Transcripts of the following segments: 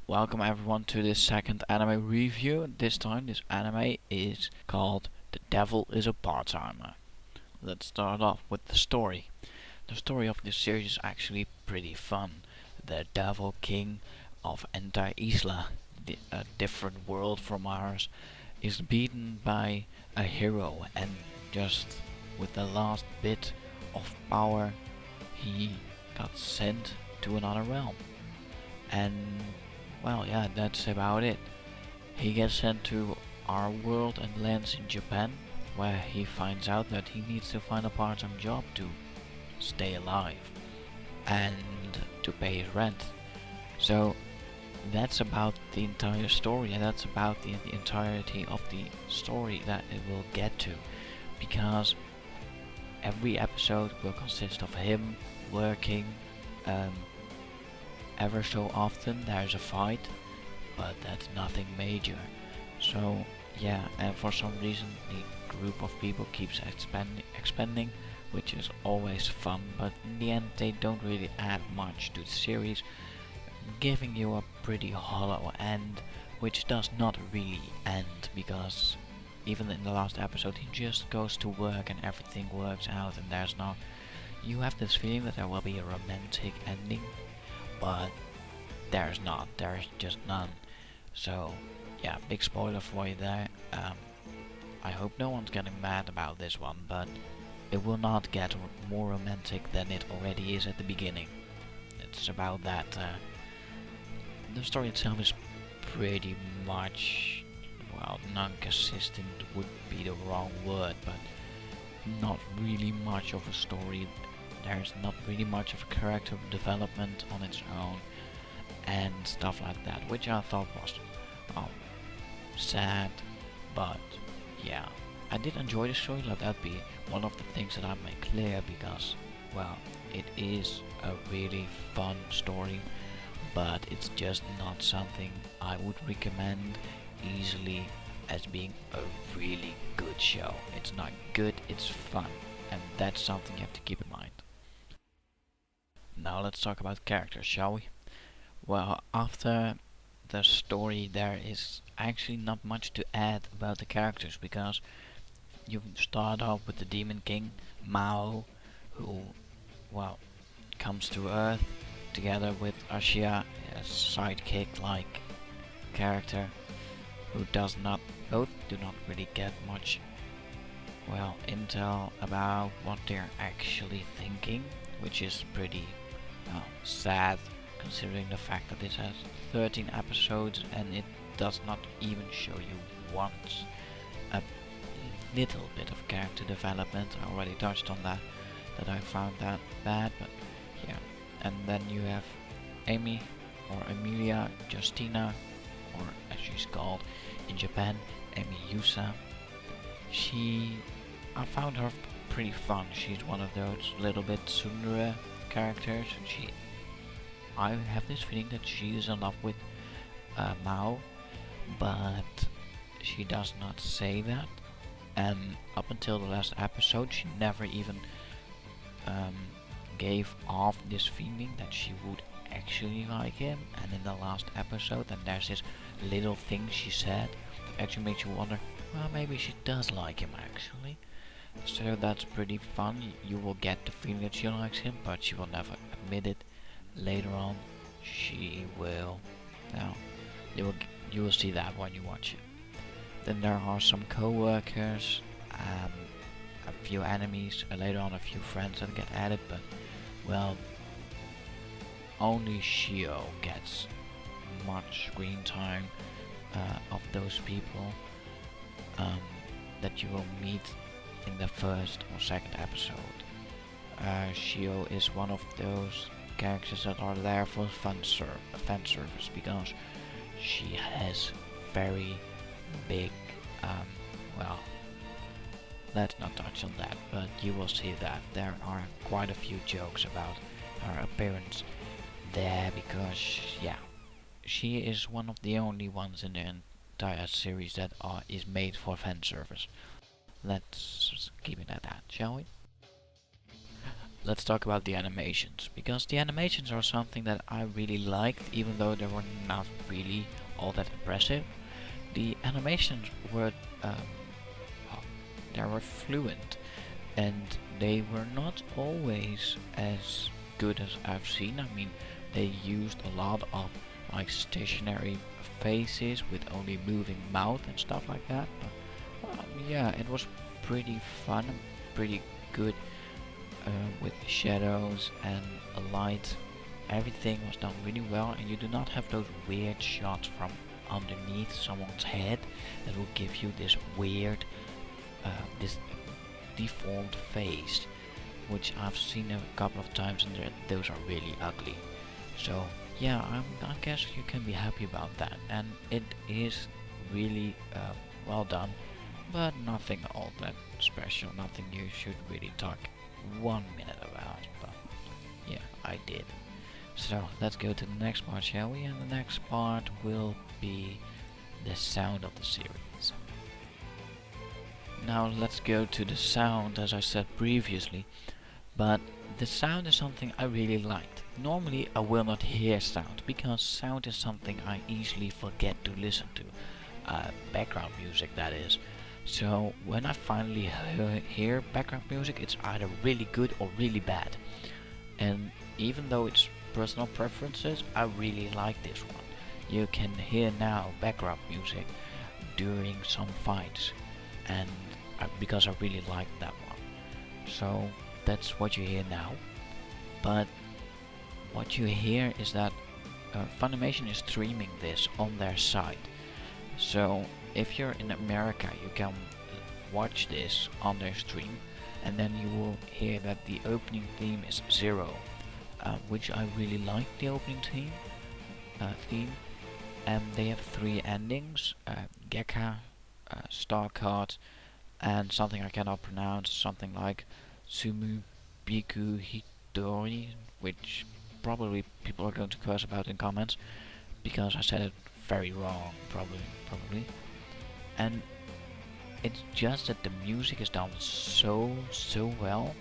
Welcome everyone to this second anime review. This time this anime is called The Devil is a Part-timer. Let's start off with the story. The story of this series is actually pretty fun. The Devil King of Enta Isla, a different world from ours, is beaten by a hero, and just with the last bit of power he got sent to another realm. And well, yeah, that's about it. He gets sent to our world and lands in Japan, where he finds out that he needs to find a part-time job to stay alive and to pay his rent. So that's about the entire story, and that's about the entirety of the story that it will get to, because every episode will consist of him working. Ever so often there's a fight, but that's nothing major. So yeah, and for some reason the group of people keeps expanding, which is always fun, but in the end they don't really add much to the series, giving you a pretty hollow end, which does not really end, because even in the last episode he just goes to work and everything works out, and there's no, you have this feeling that there will be a romantic ending, but there's not, there's just none. So yeah, big spoiler for you there. I hope no one's getting mad about this one, but it will not get more romantic than it already is at the beginning. It's about that. The story itself is pretty much, well, non-consistent would be the wrong word, but not really much of a story. There's not really much of a character development on its own and stuff like that, which I thought was sad, but yeah, I did enjoy the story. Let that be one of the things that I make clear, because well, it is a really fun story, but it's just not something I would recommend easily as being a really good show. It's not good, it's fun, and that's something you have to keep in mind. Now let's talk about characters, shall we? Well, after the story there is actually not much to add about the characters, because you start off with the Demon King, Mao, who, well, comes to Earth together with Ashia, a sidekick-like character, who both do not really get much, well, intel about what they're actually thinking, which is pretty sad, considering the fact that this has 13 episodes and it does not even show you once a little bit of character development. I already touched on that I found that bad, but yeah. And then you have Amy, or Emilia Justina, or as she's called in Japan, Amy Yusa. I found her pretty fun. She's one of those little bit tsundere characters. I have this feeling that she is in love with Mao, but she does not say that. And up until the last episode, she never even gave off this feeling that she would actually like him. And in the last episode, and there's this little thing she said that actually makes you wonder, well, maybe she does like him actually. So that's pretty fun. You will get the feeling that she likes him, but she will never admit it. Later on, she will. Now, you will see that when you watch it. Then there are some co-workers, a few enemies, later on a few friends that get added, but well, only Shio gets much screen time of those people that you will meet in the first or second episode. Shio is one of those characters that are there for fan service, because she has very big, well, let's not touch on that, but you will see that there are quite a few jokes about her appearance there, because yeah, she is one of the only ones in the entire series that is made for fan service. Let's keep it at that, shall we? let's talk about the animations, because the animations are something that I really liked, even though they were not really all that impressive. The animations were well, they were fluent, and they were not always as good as I've seen. I mean, they used a lot of like stationary faces with only moving mouth and stuff like that. But yeah, it was pretty fun and pretty good with shadows and a light. Everything was done really well, and you do not have those weird shots from underneath someone's head that will give you this weird, this deformed face, which I've seen a couple of times, and those are really ugly. So yeah, I guess you can be happy about that, and it is really well done, but nothing all that special, nothing you should really talk 1 minute about, but yeah, I did. So let's go to the next part, shall we? And the next part will be the sound of the series. Now let's go to the sound, as I said previously, but the sound is something I really liked. Normally I will not hear sound, because sound is something I easily forget to listen to. Background music, that is. So when I finally hear background music, it's either really good or really bad. And even though it's personal preferences, I really like this one. You can hear now background music during some fights, and because I really like that one. So that's what you hear now. But what you hear is that Funimation is streaming this on their site. So if you're in America, you can watch this on their stream, and then you will hear that the opening theme is 0, which I really like the opening theme. And they have 3 endings: Gekka, Star Card, and something I cannot pronounce, something like Sumubiku Hitori, which probably people are going to curse about in comments, because I said it very wrong, probably. And it's just that the music is done so well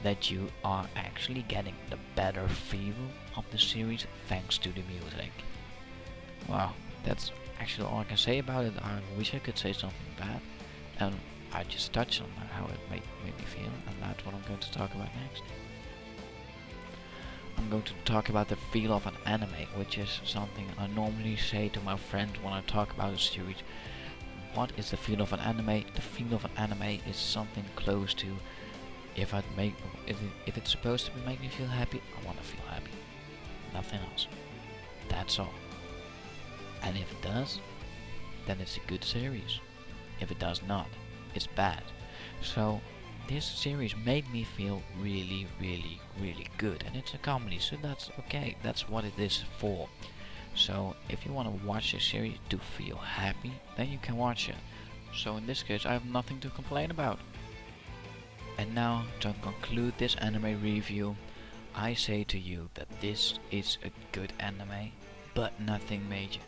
that you are actually getting the better feel of the series thanks to the music. Wow, that's actually all I can say about it. I wish I could say something bad, and I just touched on how it made me feel, and that's what I'm going to talk about next. I'm going to talk about the feel of an anime, which is something I normally say to my friends when I talk about a series. What is the feel of an anime? The feel of an anime is something close to, if it's supposed to make me feel happy, I want to feel happy. Nothing else. That's all. And if it does, then it's a good series. If it does not, it's bad. So this series made me feel really good, and it's a comedy, so that's okay. That's what it is for. So if you want to watch this series to feel happy, then you can watch it. So in this case, I have nothing to complain about. And now, to conclude this anime review, I say to you that this is a good anime, but nothing major.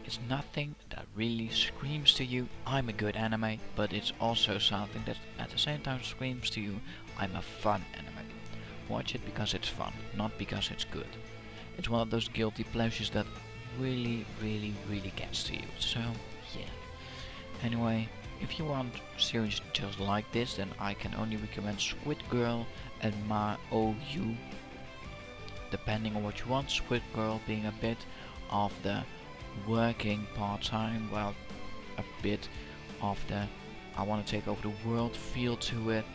It's nothing that really screams to you, I'm a good anime, but it's also something that at the same time screams to you, I'm a fun anime. Watch it because it's fun, not because it's good. It's one of those guilty pleasures that really gets to you. So yeah. Anyway, if you want series just like this, then I can only recommend Squid Girl and maoyuu. Depending on what you want, Squid Girl being a bit of the working part-time, well, a bit of the I want to take over the world feel to it,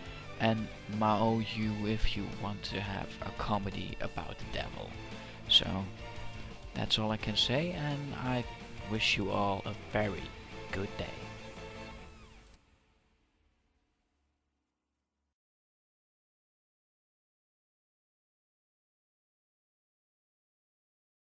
and maoyuu if you want to have a comedy about the devil. So that's all I can say, and I wish you all a very good day.